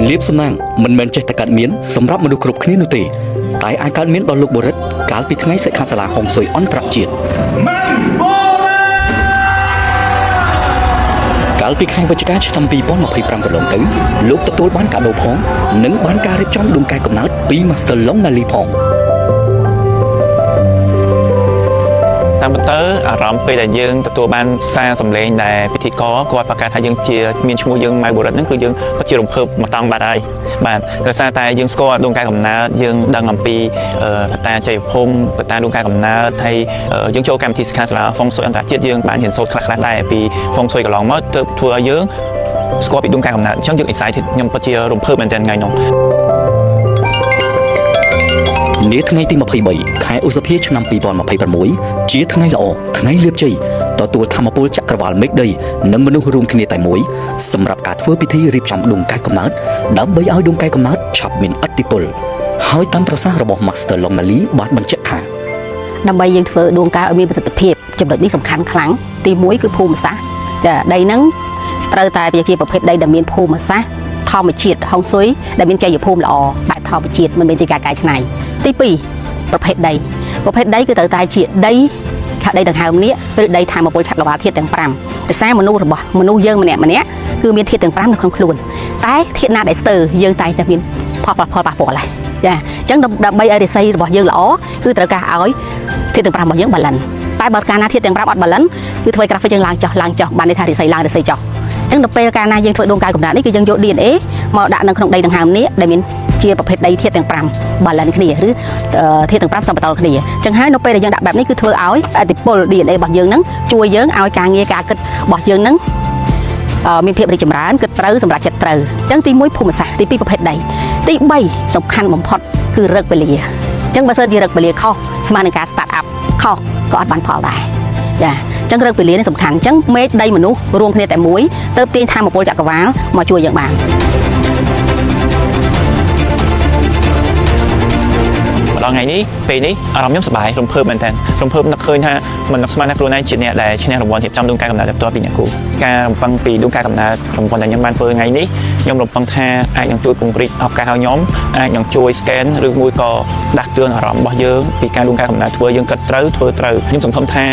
លៀបសំណាងមិនមែនចេះតែកាត់មានសម្រាប់មនុស្សគ្រប់គ្នានោះទេតែអាចកាត់មានដល់លោកបរិទ្ធកាលពីថ្ងៃសិក្ខាសាលាហុងស៊ុយអន្តរជាតិកាលពីខែវិច្ឆិកាឆ្នាំ2025កន្លងទៅលោកទទួលបានកាដូផងនិងបានការរៀបចំដួងកែកំណើតពី Master Long Nali ផងតាមទៅអារម្មណ៍ពេលដែលយើងទទួលបានសារសម្លេងដែលពិធីករគាត់ប្រកាសថាយើងជាមានឈ្មោះយើងម៉ៅបរិទ្ធហ្នឹងគឺយើងពិតជារំភើបមកតង់បាត់ហើយបាទដោយសារតែយើងស្គាល់ដួងកែកំណើតយើងដឹងអំពីកតាជ័យភូមិកតាដួងកែកំណើតហើយយើងចូលកម្មវិធីសិក្ខាសាលាហ្វុងស៊ុយអន្តរជាតិយើងបានរៀនសូត្រខ្លះៗដែរពីហ្វុងស៊ុយកន្លងមកទើបធ្វើឲ្យយើងស្គាល់ពីដួងកែកំណើតអញ្ចឹងយើង excited ខ្ញុំពិតជារំភើបមែនទែនថ្ងៃនោះនាថ្ងៃទី23ខែឧសភាឆ្នាំ2026ជាថ្ងៃល្អថ្ងៃលាភជ័យទទួលធម្មពលចក្រវាលមេឃដីនិងមនុស្សរួមគ្នាតែមួយសម្រាប់ការធ្វើពិធីរៀបចំដួងកែកំណើតដើម្បីឲ្យដួងកែកំណើតឆាប់មានឥទ្ធិពលហើយតាមប្រសាសន៍របស់ Master Long Nali បានបញ្ជាក់ថាដើម្បីយើងធ្វើដួងកែឲ្យមានប្រសិទ្ធភាពចំណុចនេះសំខាន់ខ្លាំងទី1គឺភូមិសាស្ត្រចាដីហ្នឹងត្រូវតែជាប្រភេទដីដែលមានភូមិសាស្ត្រធម្មជាតិហុងស៊ុយដែលមានចីយភូមិល្អបែបធម្មជាតិមិនមែនជាការកែច្នៃទី2ប្រភេទដីគឺត្រូវតែជាដីដង្ហើមនេះឬដីធម្មពលចក្រវាលធាតុទាំង5ដោយសារមនុស្សយើងម្នាក់គឺមានធាតុទាំង5នៅក្នុងខ្លួនតែធាតុណាដែលស្ទើរយើងតែមានផលប៉ះពាល់ហើយចាអញ្ចឹងដើម្បីឲ្យរាសីរបស់យើងល្អគឺត្រូវការឲ្យធាតុទាំង5របស់យើងបាឡិនតែបើកាលណាធាតុទាំង5អត់បាឡិនគឺធ្វើឲ្យក្រាហ្វិកយើងឡើងចុះបានន័យថារាសីឡើងរាសីចុះអញ្ចឹងដល់ពេលកាលណាយើងធ្វើដួងកែកំណើតនេះគឺយើងយក DNA មកដាក់នៅក្នុងដីដង្ហើមនេះដែលមានជាប្រភេទដីធាតុទាំង5បាឡិនគ្នាឬធាតុទាំង5សម្បតលគ្នាអញ្ចឹងហើយនៅពេលដែលយើងដាក់បែបនេះគឺធ្វើឲ្យឥទ្ធិពល DNA របស់យើងហ្នឹងជួយយើងឲ្យការងារការគិតរបស់យើងហ្នឹងមានភាពរីកចម្រើនគិតត្រូវសម្រាប់ចិត្តត្រូវអញ្ចឹងទី1ភូមិសាស្ត្រទី2ប្រភេទដីទី3សំខាន់បំផុតគឺរឹកវេលាអញ្ចឹងបើសិនជារឹកវេលាខុសស្មើនឹងការ start up ខុសក៏អត់បានផលដែរចាអញ្ចឹងរឹកវេលានេះសំខាន់អញ្ចឹងមេឃដីមនុស្សរួមគ្នាតែមួយទៅទាញធម្មពលចក្រវាលមកជួយយើងបានដល់ថ្ងៃនេះពេលនេះអារម្មណ៍ខ្ញុំសប្បាយរំភើបមែនតើរំភើបនឹកឃើញថាមិននឹកស្មានថាខ្លួនឯងជាអ្នកដែលឈ្នះរង្វាន់រៀបចំដួងកែកំណើតបន្ទាប់ពីអ្នកគូការរំពឹងពីដួងកែកំណើតរង្វាន់ដែលខ្ញុំបានធ្វើថ្ងៃនេះខ្ញុំរំពឹងថាអាចនឹងជួយពង្រីកឱកាសឲ្យខ្ញុំអាចនឹងជួយ scan ឬមួយក៏ដាស់តឿនអារម្មណ៍របស់យើងពីការដួងកែកំណើតធ្វើយើងគិតត្រូវធ្វើត្រូវខ្ញុំសង្ឃឹមថា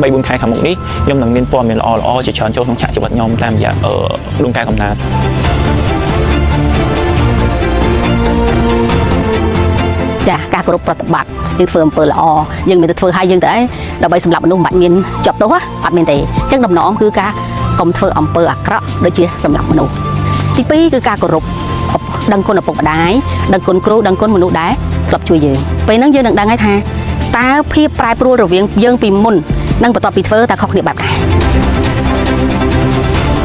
3-4 ខែខាងមុខនេះខ្ញុំនឹងមានព័ត៌មានល្អៗជាច្រើនចូលក្នុងឆាកជីវិតខ្ញុំតាមរយៈដួងកែកំណើតចាការគោរពប្រតិបត្តិយើងធ្វើអំពើល្អយើងមានតែធ្វើឲ្យយើងទៅដើម្បីសម្រាប់មនុស្សមិនបាច់មានជាប់ទោសអត់មានទេអញ្ចឹងដំណងគឺការកុំធ្វើអំពើអាក្រក់ដូចជាសម្រាប់មនុស្សទី2គឺការគោរពដឹងគុណឪពុកម្ដាយដឹងគុណគ្រូដឹងគុណមនុស្សដែលធ្លាប់ជួយយើងពេលហ្នឹងយើងនឹងដឹងហើយថាតើភាពប្រែប្រួលរវាងយើងពីមុននិងបន្ទាប់ពីធ្វើតើខុសគ្នាបែបណា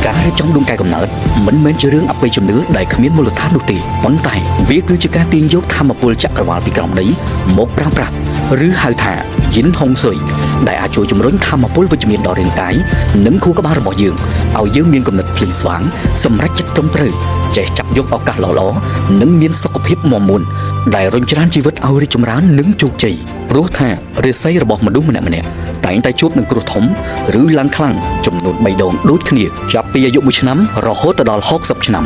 ការរៀបចំដួងកែកំណើតមិនមែនជារឿងអបិយជំនឿដែលគ្មានមូលដ្ឋាននោះទេប៉ុន្តែវាគឺជាការទាញយកធម្មពលចក្រវាលពីក្រោមដីមកប្រើប្រាស់ឬហៅថាយិនហុងស៊ុយដែលអាចជួយជំរុញធម្មពលវិជ្ជមានដល់រាងកាយនិងខួរក្បាលរបស់យើងឲ្យយើងមានគំនិតភ្លឺស្វាងសម្រេចចិត្តត្រឹមត្រូវចេះចាប់យកឱកាសល្អៗនិងមានសុខភាពមាំមួនដែលរុញច្រានជីវិតឲ្យរីកចម្រើននិងជោគជ័យព្រោះថារាសីរបស់មនុស្សម្នាក់ៗតែងតែជួបនឹងគ្រោះធំឬឡើងខ្លាំងចំនួន3ដងដូចគ្នាចាប់ពីអាយុ1ឆ្នាំរហូតដល់60ឆ្នាំ